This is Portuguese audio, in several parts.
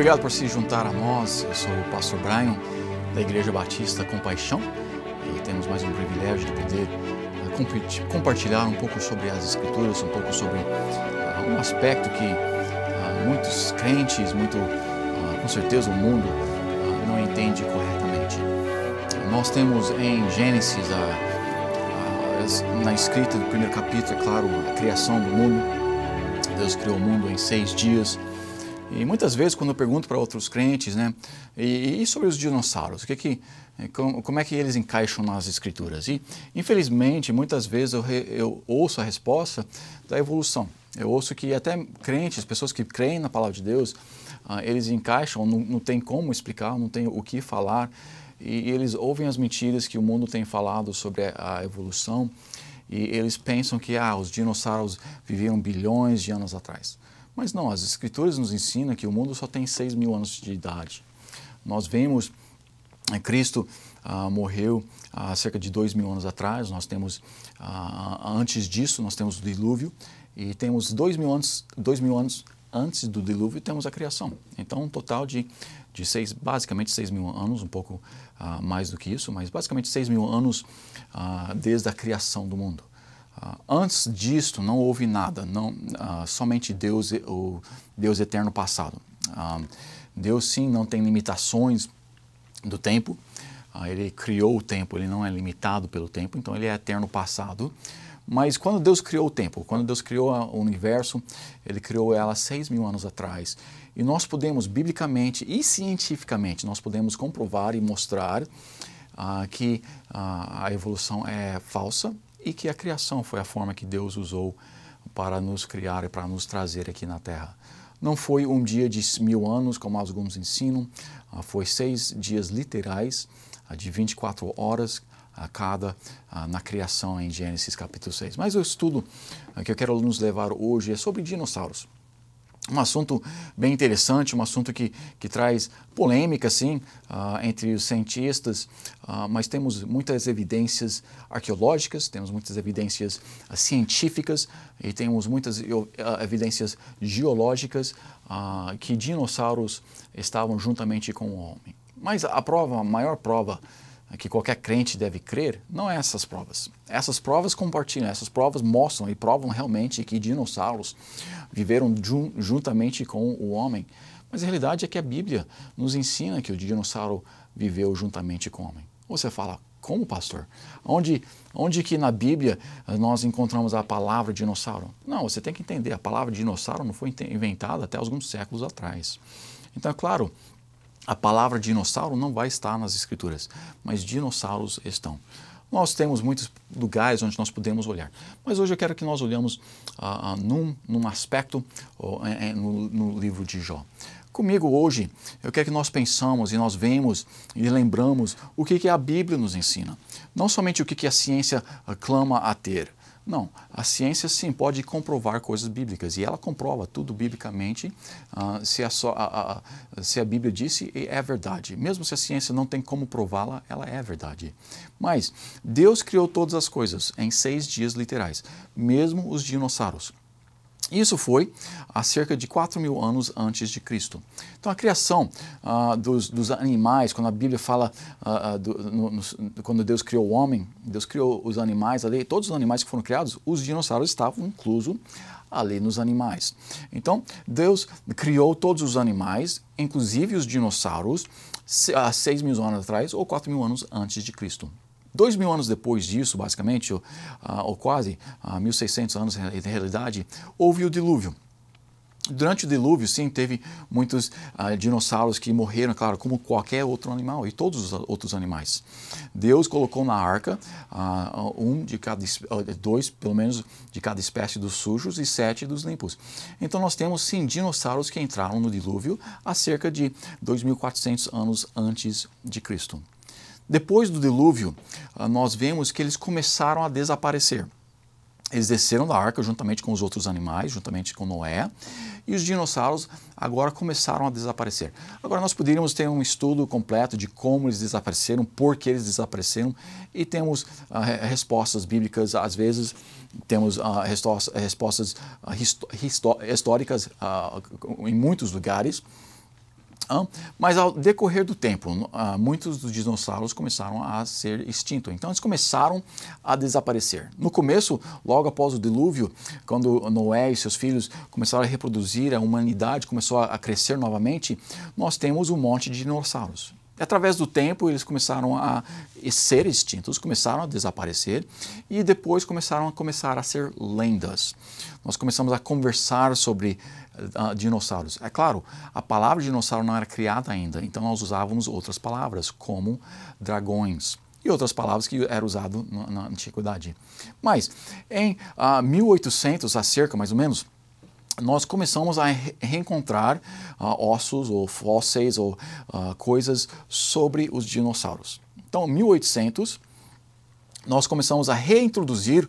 Obrigado por se juntar a nós. Eu sou o pastor Brian, da Igreja Batista Compaixão, e temos mais um privilégio de poder compartilhar um pouco sobre as Escrituras, um pouco sobre um aspecto que muitos crentes, com certeza o mundo não entende corretamente. Nós temos em Gênesis, na escrita do primeiro capítulo, é claro, a criação do mundo. Deus criou o mundo em 6 dias. E muitas vezes, quando eu pergunto para outros crentes, e sobre os dinossauros, como é que eles encaixam nas Escrituras? E, infelizmente, muitas vezes eu ouço a resposta da evolução. Eu ouço que até crentes, pessoas que creem na palavra de Deus, eles encaixam, não tem como explicar, não tem o que falar, e eles ouvem as mentiras que o mundo tem falado sobre a evolução, e eles pensam que os dinossauros viviam bilhões de anos atrás. Mas não, as Escrituras nos ensinam que o mundo só tem 6.000 anos de idade. Nós vemos Cristo morreu há cerca de 2.000 anos atrás. Nós temos, antes disso, nós temos o dilúvio, e temos 2.000 anos antes do dilúvio temos a criação. Então, um total de basicamente 6.000 anos, um pouco mais do que isso, mas basicamente 6.000 anos desde a criação do mundo. Antes disto não houve nada, somente Deus, o Deus eterno passado. Deus sim não tem limitações do tempo, Ele criou o tempo, Ele não é limitado pelo tempo, então Ele é eterno passado. Mas quando Deus criou o tempo, quando Deus criou o universo, Ele criou ela 6.000 anos atrás. E nós podemos, biblicamente e cientificamente, nós podemos comprovar e mostrar que a evolução é falsa, e que a criação foi a forma que Deus usou para nos criar e para nos trazer aqui na Terra. Não foi um dia de 1.000 anos, como alguns ensinam, foi 6 dias literais, de 24 horas a cada na criação em Gênesis capítulo 6. Mas o estudo que eu quero nos levar hoje é sobre dinossauros. Um assunto bem interessante, um assunto que traz polêmica, sim, entre os cientistas, mas temos muitas evidências arqueológicas, temos muitas evidências científicas e temos muitas evidências geológicas que dinossauros estavam juntamente com o homem. Mas a maior prova que qualquer crente deve crer, não é essas provas. Essas provas compartilham, essas provas mostram e provam realmente que dinossauros viveram juntamente com o homem. Mas a realidade é que a Bíblia nos ensina que o dinossauro viveu juntamente com o homem. Você fala, como, pastor? Onde que na Bíblia nós encontramos a palavra dinossauro? Não, você tem que entender, a palavra dinossauro não foi inventada até alguns séculos atrás. Então, é claro, a palavra dinossauro não vai estar nas Escrituras, mas dinossauros estão. Nós temos muitos lugares onde nós podemos olhar, mas hoje eu quero que nós olhamos num aspecto no livro de Jó. Comigo hoje, eu quero que nós pensamos e nós vemos e lembramos o que a Bíblia nos ensina. Não somente o que a ciência clama a ter. Não, a ciência sim pode comprovar coisas bíblicas e ela comprova tudo biblicamente se a Bíblia disse é verdade. Mesmo se a ciência não tem como prová-la, ela é verdade. Mas Deus criou todas as coisas em 6 dias literais, mesmo os dinossauros. Isso foi há cerca de 4.000 anos antes de Cristo. Então a criação dos animais, quando a Bíblia fala, quando Deus criou o homem, Deus criou os animais ali, todos os animais que foram criados, os dinossauros estavam inclusos ali nos animais. Então Deus criou todos os animais, inclusive os dinossauros, há 6.000 anos atrás ou 4.000 anos antes de Cristo. 2.000 anos depois disso, basicamente, ou quase 1.600 anos em realidade, houve o dilúvio. Durante o dilúvio, sim, teve muitos dinossauros que morreram, claro, como qualquer outro animal e todos os outros animais. Deus colocou na arca dois, pelo menos, de cada espécie dos sujos e 7 dos limpos. Então nós temos, sim, dinossauros que entraram no dilúvio há cerca de 2.400 anos antes de Cristo. Depois do dilúvio, nós vemos que eles começaram a desaparecer. Eles desceram da arca juntamente com os outros animais, juntamente com Noé, e os dinossauros agora começaram a desaparecer. Agora nós poderíamos ter um estudo completo de como eles desapareceram, por que eles desapareceram, e temos respostas bíblicas, às vezes temos respostas históricas em muitos lugares, Mas ao decorrer do tempo, muitos dos dinossauros começaram a ser extintos. Então eles começaram a desaparecer. No começo, logo após o dilúvio, quando Noé e seus filhos começaram a reproduzir, a humanidade começou a crescer novamente, nós temos um monte de dinossauros. Através do tempo, eles começaram a ser extintos, começaram a desaparecer e depois começaram a ser lendas. Nós começamos a conversar sobre dinossauros. É claro, a palavra dinossauro não era criada ainda, então nós usávamos outras palavras, como dragões e outras palavras que eram usadas na antiguidade. Mas em 1800, cerca mais ou menos, nós começamos a reencontrar ossos ou fósseis ou coisas sobre os dinossauros. Então, em 1800, nós começamos a reintroduzir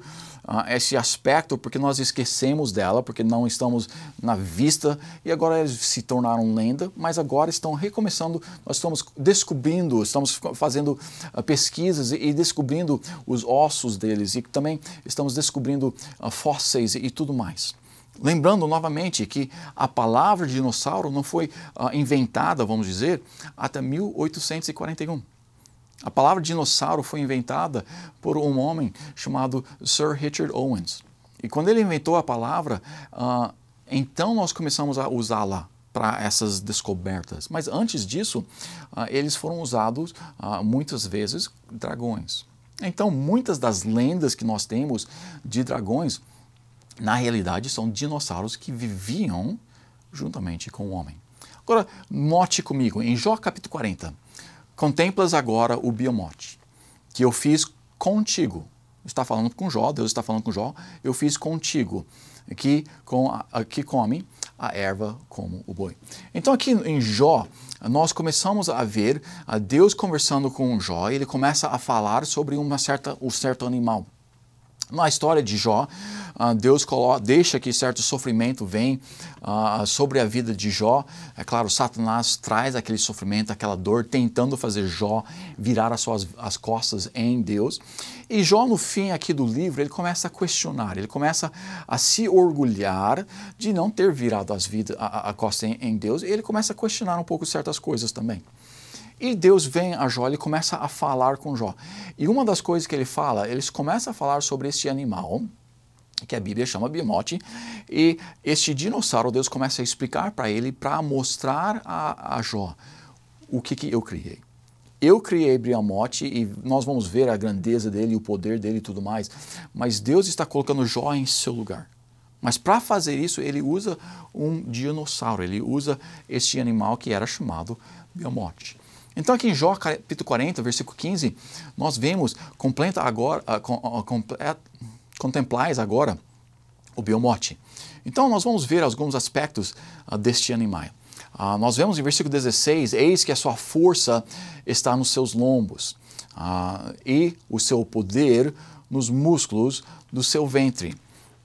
esse aspecto porque nós esquecemos dela, porque não estamos na vista e agora eles se tornaram lenda, mas agora estão recomeçando, nós estamos descobrindo, estamos fazendo pesquisas e descobrindo os ossos deles e também estamos descobrindo fósseis e tudo mais. Lembrando novamente que a palavra dinossauro não foi inventada, vamos dizer, até 1841. A palavra dinossauro foi inventada por um homem chamado Sir Richard Owens. E quando ele inventou a palavra, então nós começamos a usá-la para essas descobertas. Mas antes disso, eles foram usados muitas vezes dragões. Então muitas das lendas que nós temos de dragões, na realidade, são dinossauros que viviam juntamente com o homem. Agora, note comigo, em Jó capítulo 40, contemplas agora o Beomote, que eu fiz contigo. Está falando com Jó, Deus está falando com Jó, eu fiz contigo, que come a erva como o boi. Então aqui em Jó, nós começamos a ver Deus conversando com Jó, e ele começa a falar sobre um certo animal. Na história de Jó, Deus deixa que certo sofrimento vem sobre a vida de Jó. É claro, Satanás traz aquele sofrimento, aquela dor, tentando fazer Jó virar as costas em Deus. E Jó, no fim aqui do livro, ele começa a questionar, ele começa a se orgulhar de não ter virado a costa em Deus, e ele começa a questionar um pouco certas coisas também. E Deus vem a Jó, ele começa a falar com Jó. E uma das coisas que ele fala, eles começam a falar sobre este animal, que a Bíblia chama Beomote, e este dinossauro, Deus começa a explicar para ele, para mostrar a Jó o que eu criei. Eu criei Beomote e nós vamos ver a grandeza dele, o poder dele e tudo mais, mas Deus está colocando Jó em seu lugar. Mas para fazer isso, ele usa um dinossauro, ele usa este animal que era chamado Beomote. Então aqui em Jó capítulo 40, versículo 15, nós vemos, contemplais agora o Beomote. Então nós vamos ver alguns aspectos deste animal. Nós vemos em versículo 16, eis que a sua força está nos seus lombos e o seu poder nos músculos do seu ventre.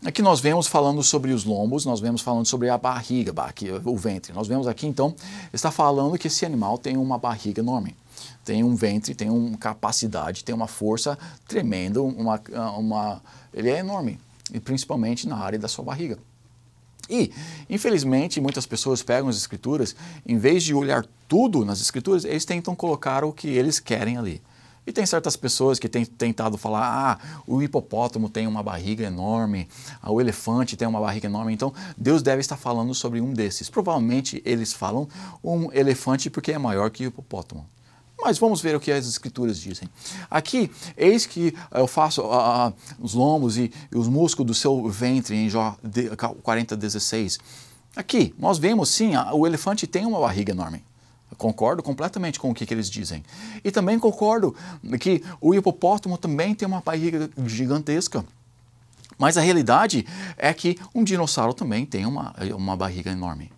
Aqui nós vemos falando sobre os lombos, nós vemos falando sobre a barriga, o ventre. Nós vemos aqui, então, está falando que esse animal tem uma barriga enorme. Tem um ventre, tem uma capacidade, tem uma força tremenda, ele é enorme, e principalmente na área da sua barriga. E, infelizmente, muitas pessoas pegam as escrituras, em vez de olhar tudo nas escrituras, eles tentam colocar o que eles querem ali. E tem certas pessoas que têm tentado falar, o hipopótamo tem uma barriga enorme, o elefante tem uma barriga enorme, então Deus deve estar falando sobre um desses. Provavelmente eles falam um elefante porque é maior que o hipopótamo. Mas vamos ver o que as escrituras dizem. Aqui, eis que eu faço os lombos e os músculos do seu ventre, em Jó 40, 16. Aqui, nós vemos sim, o elefante tem uma barriga enorme. Concordo completamente com o que eles dizem. E também concordo que o hipopótamo também tem uma barriga gigantesca. Mas a realidade é que um dinossauro também tem uma barriga enorme.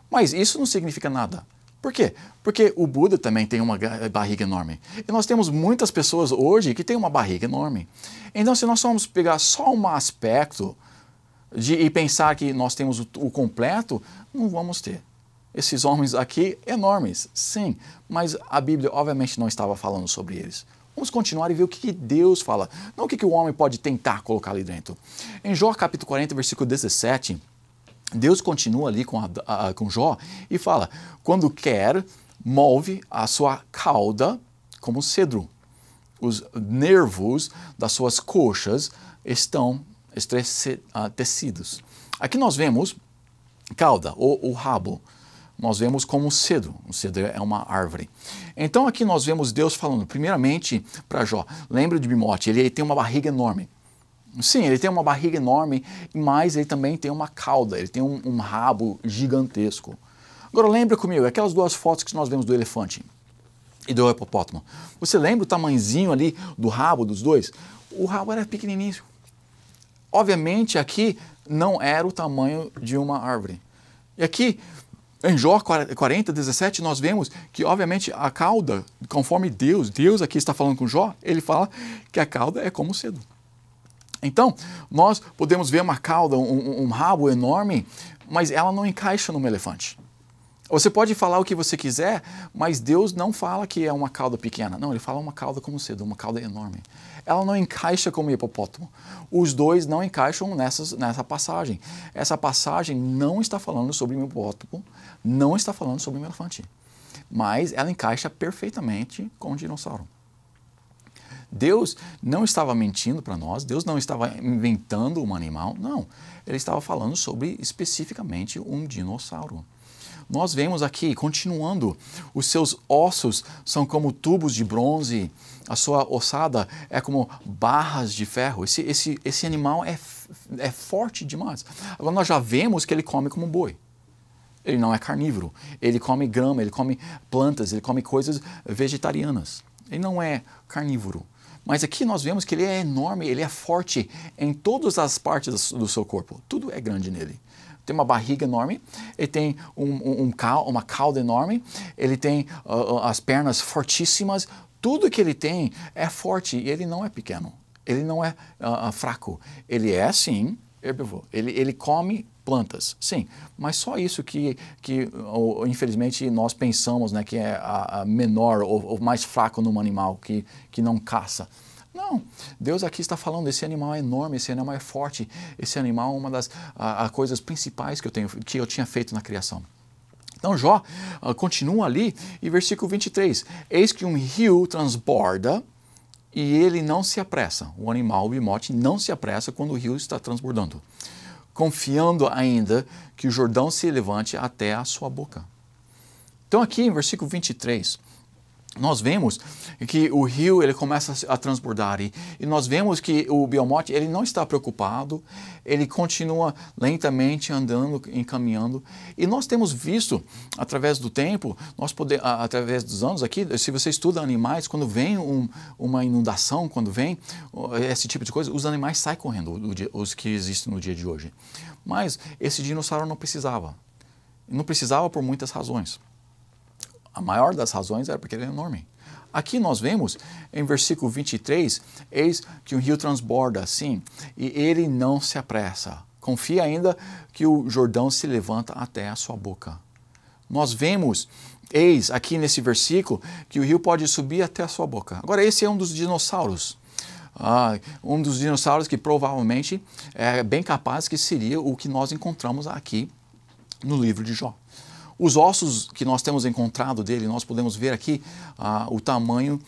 Mas isso não significa nada. Por quê? Porque o Buda também tem uma barriga enorme. E nós temos muitas pessoas hoje que têm uma barriga enorme. Então, se nós formos pegar só um aspecto e pensar que nós temos o completo, não vamos ter. Esses homens aqui, enormes, sim, mas a Bíblia obviamente não estava falando sobre eles. Vamos continuar e ver o que Deus fala, não o que o homem pode tentar colocar ali dentro. Em Jó capítulo 40, versículo 17, Deus continua ali com Jó e fala, quando quer, move a sua cauda como cedro. Os nervos das suas coxas estão estremecidos. Aqui nós vemos cauda, ou o rabo. Nós vemos como cedro. O cedro é uma árvore. Então aqui nós vemos Deus falando, primeiramente para Jó, lembra de Bimote, ele tem uma barriga enorme. Sim, ele tem uma barriga enorme, mas ele também tem uma cauda, ele tem um rabo gigantesco. Agora lembra comigo, aquelas duas fotos que nós vemos do elefante e do hipopótamo. Você lembra o tamanhozinho ali do rabo dos dois? O rabo era pequenininho. Obviamente aqui não era o tamanho de uma árvore. E aqui em Jó 40, 17, nós vemos que, obviamente, a cauda, conforme Deus aqui está falando com Jó, ele fala que a cauda é como cedro. Então, nós podemos ver uma cauda, um rabo enorme, mas ela não encaixa num elefante. Você pode falar o que você quiser, mas Deus não fala que é uma cauda pequena. Não, ele fala uma cauda como cedro, uma cauda enorme. Ela não encaixa como hipopótamo. Os dois não encaixam nessa passagem. Essa passagem não está falando sobre um hipopótamo, não está falando sobre um elefante. Mas ela encaixa perfeitamente com um dinossauro. Deus não estava mentindo para nós, Deus não estava inventando um animal, não. Ele estava falando sobre especificamente um dinossauro. Nós vemos aqui, continuando, os seus ossos são como tubos de bronze, a sua ossada é como barras de ferro. Esse animal é forte demais. Agora nós já vemos que ele come como um boi. Ele não é carnívoro, ele come grama, ele come plantas, ele come coisas vegetarianas. Ele não é carnívoro. Mas aqui nós vemos que ele é enorme, ele é forte em todas as partes do seu corpo. Tudo é grande nele. Tem uma barriga enorme, ele tem uma cauda enorme, ele tem as pernas fortíssimas. Tudo que ele tem é forte e ele não é pequeno. Ele não é fraco. Ele é, sim, herbívoro. Ele come plantas, sim. Mas só isso que infelizmente, nós pensamos, né, que é a menor ou mais fraco num animal, que não caça. Não, Deus aqui está falando, esse animal é enorme, esse animal é forte, esse animal é uma das coisas principais que eu tinha feito na criação. Então Jó continua ali e versículo 23, eis que um rio transborda e ele não se apressa, o animal, o bimote, não se apressa quando o rio está transbordando, confiando ainda que o Jordão se levante até a sua boca. Então aqui em versículo 23, nós vemos que o rio ele começa a transbordar e nós vemos que o bimote ele não está preocupado, ele continua lentamente andando, encaminhando. E nós temos visto, através do tempo, através dos anos aqui, se você estuda animais, quando vem uma inundação, quando vem esse tipo de coisa, os animais saem correndo, os que existem no dia de hoje. Mas esse dinossauro não precisava. Não precisava por muitas razões. A maior das razões era porque ele é enorme. Aqui nós vemos, em versículo 23, eis que o rio transborda assim, e ele não se apressa. Confia ainda que o Jordão se levanta até a sua boca. Nós vemos, eis aqui nesse versículo, que o rio pode subir até a sua boca. Agora, esse é um dos dinossauros. Um dos dinossauros que provavelmente é bem capaz que seria o que nós encontramos aqui no livro de Jó. Os ossos que nós temos encontrado dele, nós podemos ver aqui o tamanho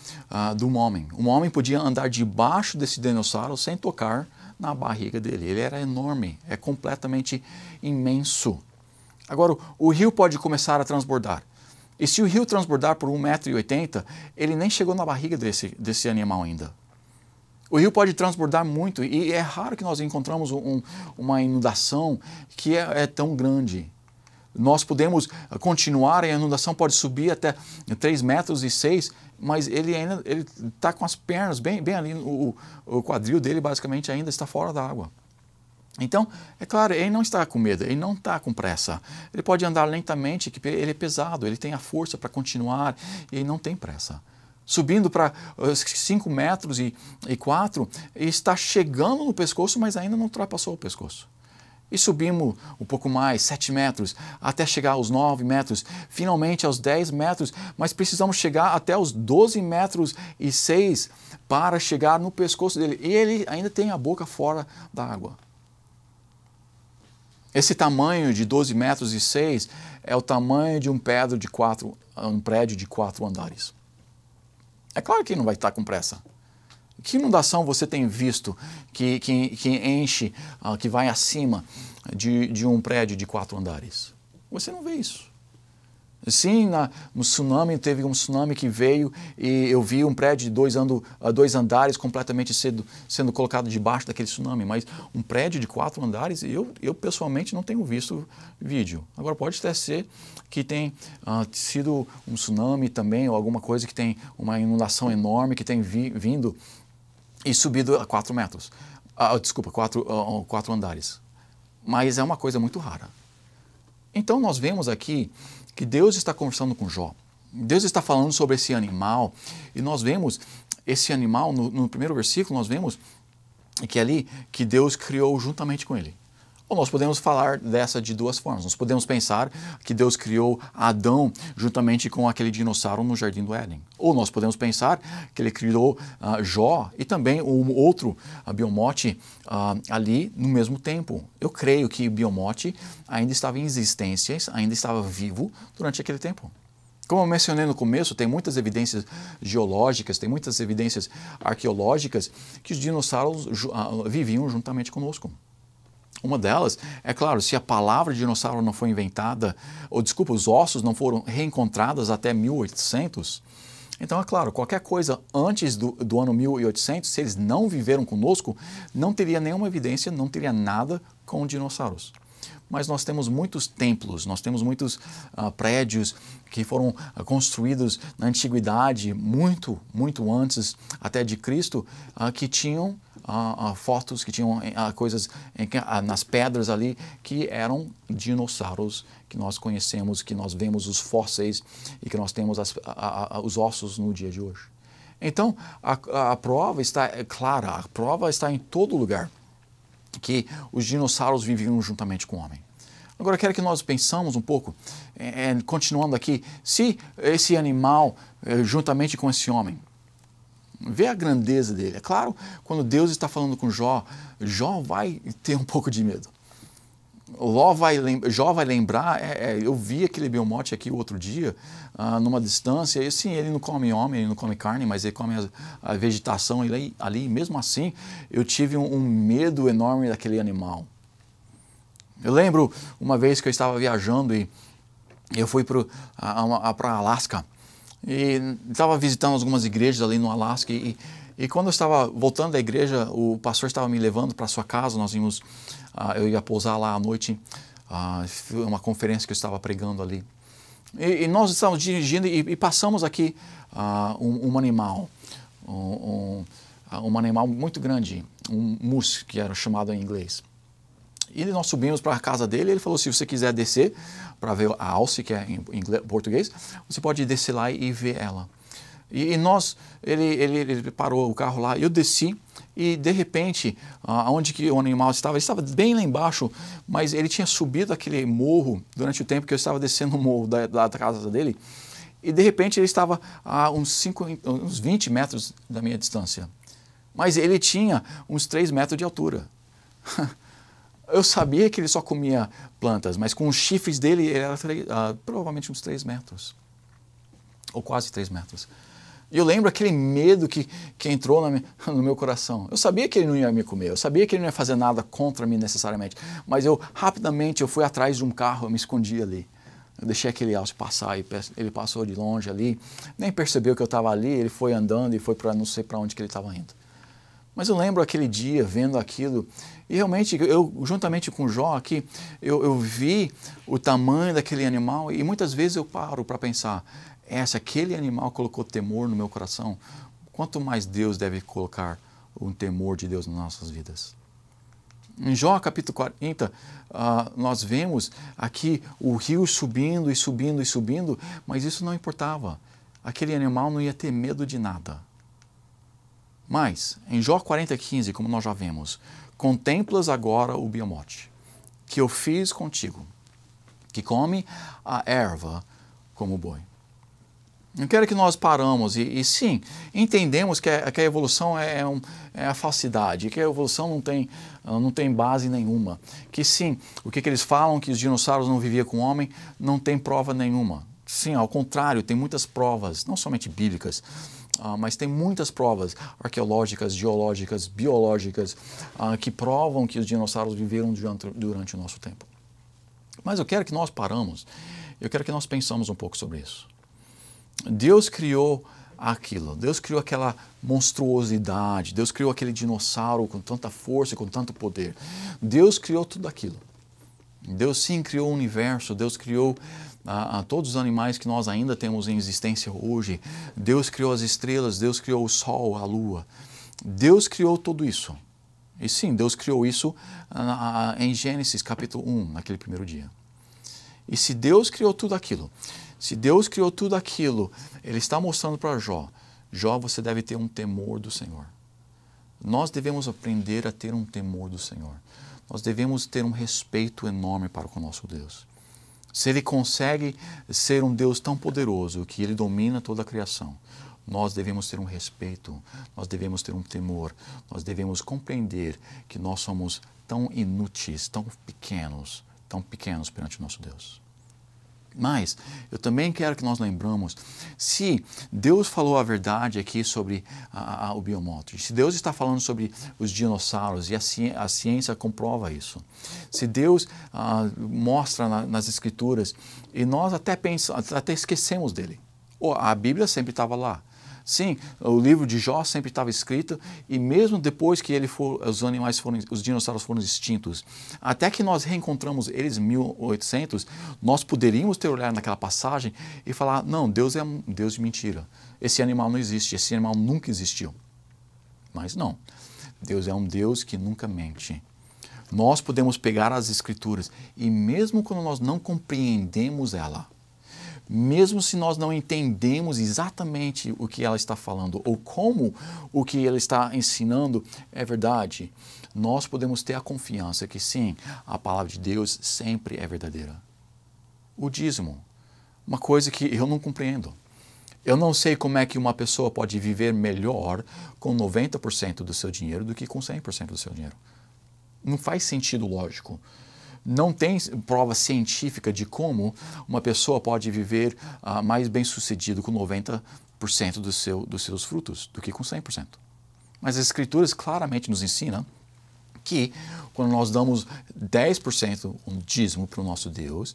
de um homem. Um homem podia andar debaixo desse dinossauro sem tocar na barriga dele. Ele era enorme, é completamente imenso. Agora, o rio pode começar a transbordar. E se o rio transbordar por 1,80 m, ele nem chegou na barriga desse animal ainda. O rio pode transbordar muito e é raro que nós encontramos uma inundação que é tão grande. Nós podemos continuar, a inundação pode subir até 3,6 metros, mas ele ainda está com as pernas bem ali, o quadril dele basicamente ainda está fora da água. Então, é claro, ele não está com medo, ele não está com pressa. Ele pode andar lentamente, que ele é pesado, ele tem a força para continuar e ele não tem pressa. Subindo para 5 metros e 4, ele está chegando no pescoço, mas ainda não ultrapassou o pescoço. E subimos um pouco mais, 7 metros, até chegar aos 9 metros, finalmente aos 10 metros, mas precisamos chegar até os 12 metros e 6 para chegar no pescoço dele. E ele ainda tem a boca fora da água. Esse tamanho de 12 metros e 6 é o tamanho de um prédio de 4 andares. É claro que não vai estar com pressa. Que inundação você tem visto que enche, que vai acima de um prédio de 4 andares? Você não vê isso. Sim, no tsunami, teve um tsunami que veio e eu vi um prédio de 2 andares completamente sendo colocado debaixo daquele tsunami, mas um prédio de 4 andares, eu pessoalmente não tenho visto vídeo. Agora pode até ser que tenha sido um tsunami também, ou alguma coisa que tem uma inundação enorme que tem vindo e subido a 4 metros. Desculpa, 4 andares. Mas é uma coisa muito rara. Então nós vemos aqui que Deus está conversando com Jó. Deus está falando sobre esse animal e nós vemos esse animal, no primeiro versículo, nós vemos que Deus criou juntamente com ele. Ou nós podemos falar dessa de 2 formas. Nós podemos pensar que Deus criou Adão juntamente com aquele dinossauro no Jardim do Éden. Ou nós podemos pensar que ele criou Jó e também um outro Biomote ali no mesmo tempo. Eu creio que Biomote ainda estava em existência, ainda estava vivo durante aquele tempo. Como eu mencionei no começo, tem muitas evidências geológicas, tem muitas evidências arqueológicas que os dinossauros viviam juntamente conosco. Uma delas, é claro, se a palavra dinossauro não foi inventada, ou desculpa, os ossos não foram reencontrados até 1800, então é claro, qualquer coisa antes do ano 1800, se eles não viveram conosco, não teria nenhuma evidência, não teria nada com dinossauros. Mas nós temos muitos templos, nós temos muitos prédios que foram construídos na antiguidade, muito antes até de Cristo, que tinham fotos, que tinham coisas nas pedras ali que eram dinossauros que nós conhecemos, que nós vemos os fósseis e que nós temos os ossos no dia de hoje. Então, a prova está clara, a prova está em todo lugar que os dinossauros viviam juntamente com o homem. Agora, eu quero que nós pensamos um pouco, continuando aqui, se esse animal, juntamente com esse homem, vê a grandeza dele. É claro, quando Deus está falando com Jó, Jó vai ter um pouco de medo. Jó vai lembrar, eu vi aquele Biomote aqui o outro dia, numa distância, e sim, ele não come homem, ele não come carne, mas ele come a vegetação ali, mesmo assim, eu tive um medo enorme daquele animal. Eu lembro uma vez que eu estava viajando e eu fui para Alasca, e estava visitando algumas igrejas ali no Alasca, e quando eu estava voltando da igreja, o pastor estava me levando para a sua casa, eu ia pousar lá à noite, uma conferência que eu estava pregando ali. E nós estávamos dirigindo e passamos aqui um animal, um animal muito grande, um moose, que era chamado em inglês. E nós subimos para a casa dele e ele falou, se você quiser descer para ver a alce, que é em português, você pode descer lá e ver ela. E ele parou o carro lá, eu desci e de repente, onde que o animal estava, ele estava bem lá embaixo, mas ele tinha subido aquele morro durante o tempo que eu estava descendo o morro da casa dele, e de repente ele estava a uns 20 metros da minha distância. Mas ele tinha uns 3 metros de altura. Eu sabia que ele só comia plantas, mas com os chifres dele, ele era provavelmente uns 3 metros. Ou quase 3 metros. E eu lembro aquele medo que entrou no meu coração. Eu sabia que ele não ia me comer, eu sabia que ele não ia fazer nada contra mim necessariamente, mas rapidamente eu fui atrás de um carro, eu me escondi ali. Eu deixei aquele alce passar e ele passou de longe ali, nem percebeu que eu estava ali, ele foi andando e foi para não sei para onde que ele estava indo. Mas eu lembro aquele dia, vendo aquilo, e realmente, eu juntamente com o Jó aqui, eu vi o tamanho daquele animal e muitas vezes eu paro para pensar, se aquele animal colocou temor no meu coração, quanto mais Deus deve colocar um temor de Deus nas nossas vidas. Em Jó capítulo 40, nós vemos aqui o rio subindo e subindo e subindo, mas isso não importava. Aquele animal não ia ter medo de nada. Mas, em Jó 40:15, como nós já vemos, contemplas agora o Biomote, que eu fiz contigo, que come a erva como boi. Eu quero que nós paramos e sim, entendemos que a evolução é a falsidade, que a evolução não tem base nenhuma. Que sim, o que eles falam, que os dinossauros não viviam com o homem, não tem prova nenhuma. Sim, ao contrário, tem muitas provas, não somente bíblicas, mas tem muitas provas arqueológicas, geológicas, biológicas, que provam que os dinossauros viveram durante o nosso tempo. Mas eu quero que nós paramos, eu quero que nós pensamos um pouco sobre isso. Deus criou aquilo, Deus criou aquela monstruosidade, Deus criou aquele dinossauro com tanta força e com tanto poder. Deus criou tudo aquilo. Deus sim criou o universo, Deus criou todos os animais que nós ainda temos em existência hoje. Deus criou as estrelas, Deus criou o sol, a lua. Deus criou tudo isso. E sim, Deus criou isso em Gênesis capítulo 1, naquele primeiro dia. E se Deus criou tudo aquilo, Ele está mostrando para Jó, você deve ter um temor do Senhor. Nós devemos aprender a ter um temor do Senhor. Nós devemos ter um respeito enorme para o nosso Deus. Se Ele consegue ser um Deus tão poderoso que Ele domina toda a criação, nós devemos ter um respeito, nós devemos ter um temor, nós devemos compreender que nós somos tão inúteis, tão pequenos perante o nosso Deus. Mas eu também quero que nós lembramos, se Deus falou a verdade aqui sobre o biomorte, se Deus está falando sobre os dinossauros e a ciência comprova isso, se Deus mostra nas Escrituras e nós até esquecemos dele, a Bíblia sempre estava lá. Sim, o livro de Jó sempre estava escrito e mesmo depois que os dinossauros foram extintos, até que nós reencontramos eles em 1800, nós poderíamos ter olhado naquela passagem e falar, não, Deus é um Deus de mentira. Esse animal não existe, esse animal nunca existiu. Mas não, Deus é um Deus que nunca mente. Nós podemos pegar as Escrituras e mesmo quando nós não compreendemos ela, mesmo se nós não entendemos exatamente o que ela está falando ou como o que ela está ensinando é verdade, nós podemos ter a confiança que sim, a palavra de Deus sempre é verdadeira. O dízimo, uma coisa que eu não compreendo. Eu não sei como é que uma pessoa pode viver melhor com 90% do seu dinheiro do que com 100% do seu dinheiro. Não faz sentido lógico. Não tem prova científica de como uma pessoa pode viver mais bem sucedido com 90% dos seus frutos do que com 100%. Mas as Escrituras claramente nos ensinam que quando nós damos 10% um dízimo para o nosso Deus,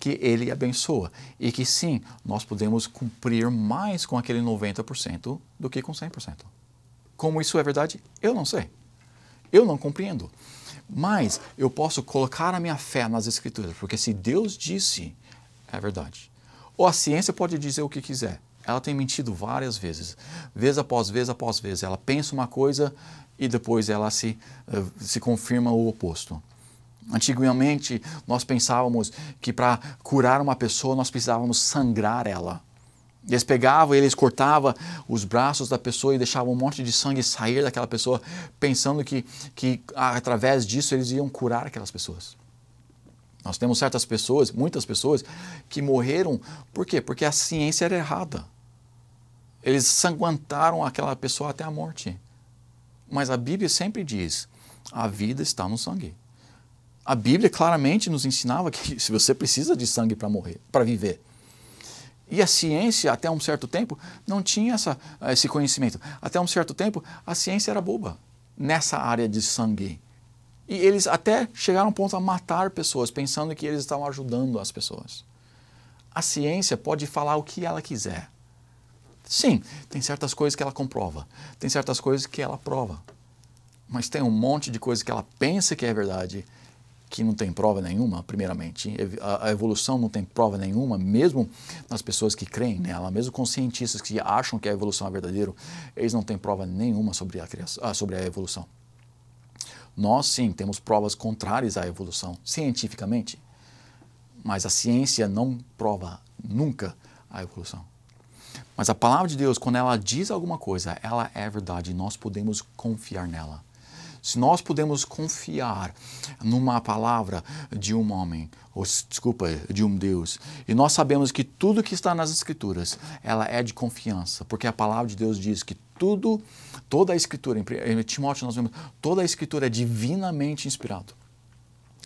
que Ele abençoa e que sim, nós podemos cumprir mais com aquele 90% do que com 100%. Como isso é verdade? Eu não sei. Eu não compreendo. Mas eu posso colocar a minha fé nas Escrituras, porque se Deus disse, é verdade. Ou a ciência pode dizer o que quiser. Ela tem mentido várias vezes, vez após vez após vez. Ela pensa uma coisa e depois ela se confirma o oposto. Antigamente, nós pensávamos que para curar uma pessoa, nós precisávamos sangrar ela. Eles pegavam, eles cortavam os braços da pessoa e deixavam um monte de sangue sair daquela pessoa, pensando que através disso eles iam curar aquelas pessoas. Nós temos certas pessoas, muitas pessoas, que morreram, por quê? Porque a ciência era errada. Eles sanguentaram aquela pessoa até a morte. Mas a Bíblia sempre diz, a vida está no sangue. A Bíblia claramente nos ensinava que se você precisa de sangue para morrer, para viver. E a ciência, até um certo tempo, não tinha esse conhecimento. Até um certo tempo, a ciência era boba nessa área de sangue. E eles até chegaram ao ponto a matar pessoas, pensando que eles estavam ajudando as pessoas. A ciência pode falar o que ela quiser. Sim, tem certas coisas que ela comprova, tem certas coisas que ela prova. Mas tem um monte de coisas que ela pensa que é verdade, que não tem prova nenhuma, primeiramente. A evolução não tem prova nenhuma, mesmo nas pessoas que creem nela, mesmo com cientistas que acham que a evolução é verdadeira, eles não têm prova nenhuma sobre a evolução. Nós, sim, temos provas contrárias à evolução, cientificamente, mas a ciência não prova nunca a evolução. Mas a palavra de Deus, quando ela diz alguma coisa, ela é verdade e nós podemos confiar nela. se nós podemos confiar numa palavra de um homem, ou desculpa, de um Deus, e nós sabemos que tudo que está nas Escrituras, ela é de confiança, porque a palavra de Deus diz que toda a Escritura, em Timóteo nós vemos, toda a Escritura é divinamente inspirada.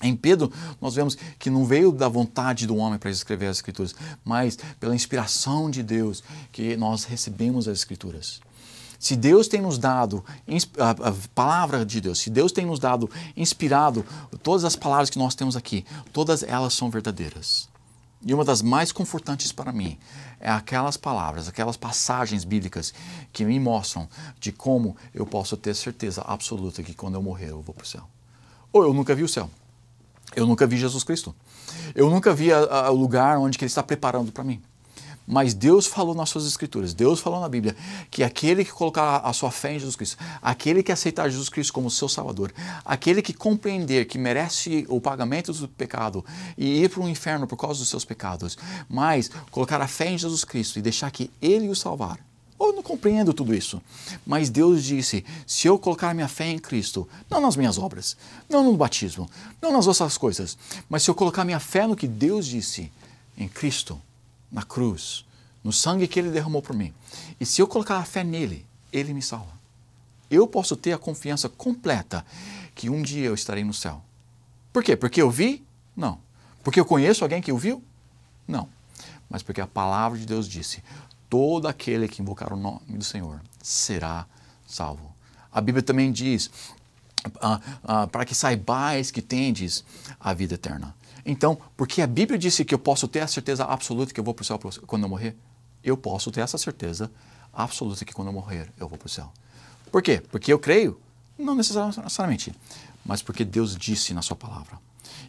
Em Pedro, nós vemos que não veio da vontade do homem para escrever as Escrituras, mas pela inspiração de Deus que nós recebemos as Escrituras. Se Deus tem nos dado a palavra de Deus, se Deus tem nos dado, inspirado, todas as palavras que nós temos aqui, todas elas são verdadeiras. E uma das mais confortantes para mim é aquelas palavras, aquelas passagens bíblicas que me mostram de como eu posso ter certeza absoluta que quando eu morrer eu vou para o céu. Ou eu nunca vi o céu. Eu nunca vi Jesus Cristo. Eu nunca vi o lugar onde Ele está preparando para mim. Mas Deus falou nas suas Escrituras, Deus falou na Bíblia, que aquele que colocar a sua fé em Jesus Cristo, aquele que aceitar Jesus Cristo como seu Salvador, aquele que compreender que merece o pagamento do pecado e ir para o inferno por causa dos seus pecados, mas colocar a fé em Jesus Cristo e deixar que Ele o salvar. Eu não compreendo tudo isso, mas Deus disse, se eu colocar minha fé em Cristo, não nas minhas obras, não no batismo, não nas outras coisas, mas se eu colocar minha fé no que Deus disse, em Cristo, na cruz, no sangue que Ele derramou por mim, e se eu colocar a fé nele, Ele me salva. Eu posso ter a confiança completa que um dia eu estarei no céu. Por quê? Porque eu vi? Não. Porque eu conheço alguém que o viu? Não. Mas porque a palavra de Deus disse, todo aquele que invocar o nome do Senhor será salvo. A Bíblia também diz, para que saibais que tendes a vida eterna. Então, porque a Bíblia disse que eu posso ter a certeza absoluta que eu vou para o céu quando eu morrer, eu posso ter essa certeza absoluta que quando eu morrer eu vou para o céu. Por quê? Porque eu creio? Não necessariamente, mas porque Deus disse na sua palavra.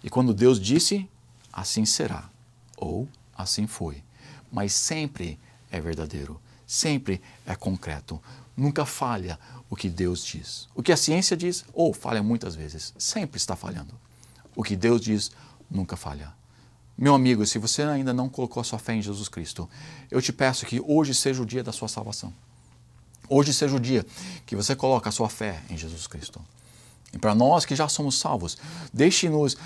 E quando Deus disse, assim será, ou assim foi. Mas sempre é verdadeiro, sempre é concreto, nunca falha o que Deus diz. O que a ciência diz, ou falha muitas vezes, sempre está falhando. O que Deus diz, nunca falha. Meu amigo, se você ainda não colocou a sua fé em Jesus Cristo, eu te peço que hoje seja o dia da sua salvação. Hoje seja o dia que você coloca a sua fé em Jesus Cristo. E para nós que já somos salvos, deixe-nos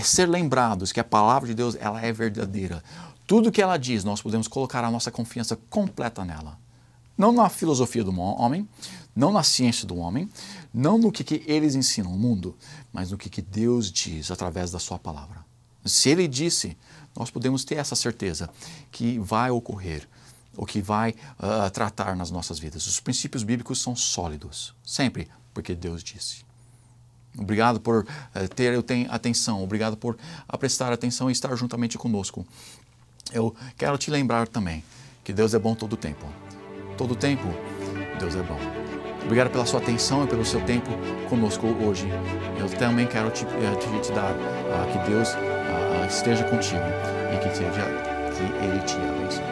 ser lembrados que a palavra de Deus ela é verdadeira. Tudo que ela diz, nós podemos colocar a nossa confiança completa nela. Não na filosofia do homem, não na ciência do homem, não no que eles ensinam no mundo, mas no que Deus diz através da sua palavra. Se Ele disse, nós podemos ter essa certeza que vai ocorrer, o que vai tratar nas nossas vidas. Os princípios bíblicos são sólidos, sempre porque Deus disse. Obrigado por ter atenção, obrigado por prestar atenção e estar juntamente conosco. Eu quero te lembrar também que Deus é bom todo o tempo. Todo o tempo, Deus é bom. Obrigado pela sua atenção e pelo seu tempo conosco hoje. Eu também quero te dar que Deus esteja contigo e que Ele te abençoe.